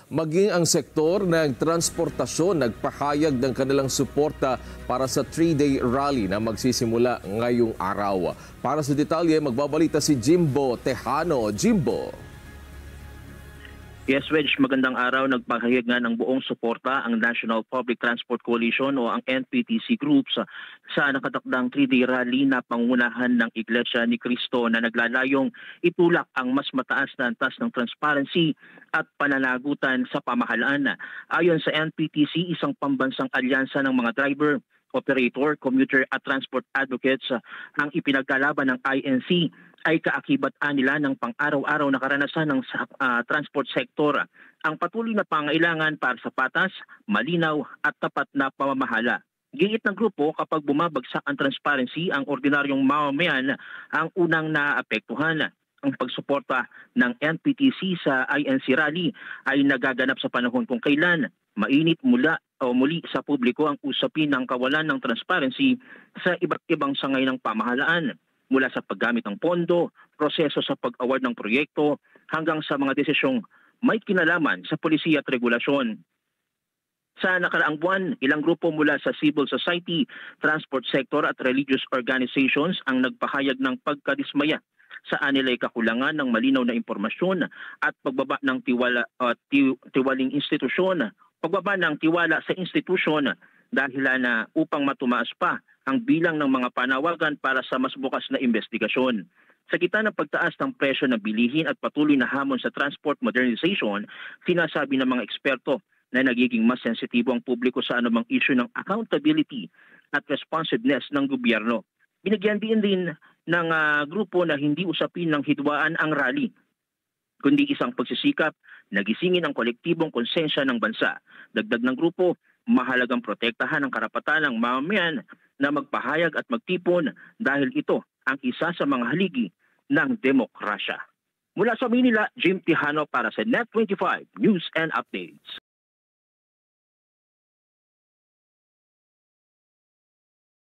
Maging ang sektor ng transportasyon nagpahayag ng kanilang suporta para sa 3-day rally na magsisimula ngayong araw. Para sa detalye, magbabalita si Jimbo Tejano. Jimbo. Yes, Wedge, magandang araw. Nagpahayag nga ng buong suporta ang National Public Transport Coalition o ang NPTC Groups sa nakatakdang 3-day rally na pangunahan ng Iglesia ni Cristo na naglalayong itulak ang mas mataas na antas ng transparency at pananagutan sa pamahalaan. Ayon sa NPTC, isang pambansang alyansa ng mga driver, operator, commuter at transport advocates ang ipinaglalaban ng INC ay kaakibat-an nila ng pang-araw-araw na karanasan ng transport sector. Ang patuloy na pangailangan para sa patas, malinaw at tapat na pamamahala. Giit ng grupo, kapag bumabagsak ang transparency, ang ordinaryong mamamayan ang unang naapektuhan. Ang pagsuporta ng NPTC sa INC Rally ay nagaganap sa panahon kung kailan mainit muli sa publiko ang usapin ng kawalan ng transparency sa iba't ibang sangay ng pamahalaan, mula sa paggamit ng pondo, proseso sa pag-award ng proyekto, hanggang sa mga desisyong may kinalaman sa polisiya at regulasyon. Sa nakaraang buwan, ilang grupo mula sa civil society, transport sector at religious organizations ang nagpahayag ng pagkadismaya sa anilay kakulangan ng malinaw na impormasyon at pagbaba ng tiwaling institusyon, pagbaba ng tiwala sa institusyon dahilan na upang matumaas pa ang bilang ng mga panawagan para sa mas bukas na investigasyon. Sa gitna ng pagtaas ng presyo ng bilihin at patuloy na hamon sa transport modernization, sinasabi ng mga eksperto na nagiging mas sensitibo ang publiko sa anumang issue ng accountability at responsiveness ng gobyerno. Binigyan din ng grupo na hindi usapin ng hidwaan ang rally, kundi isang pagsisikap na gisingin ang kolektibong konsensya ng bansa. Dagdag ng grupo, mahalagang protektahan ang karapatan ng mamamayan na magpahayag at magtipon dahil ito ang isa sa mga haligi ng demokrasya. Mula sa Manila, Jim Tejano para sa Net25 News and Updates.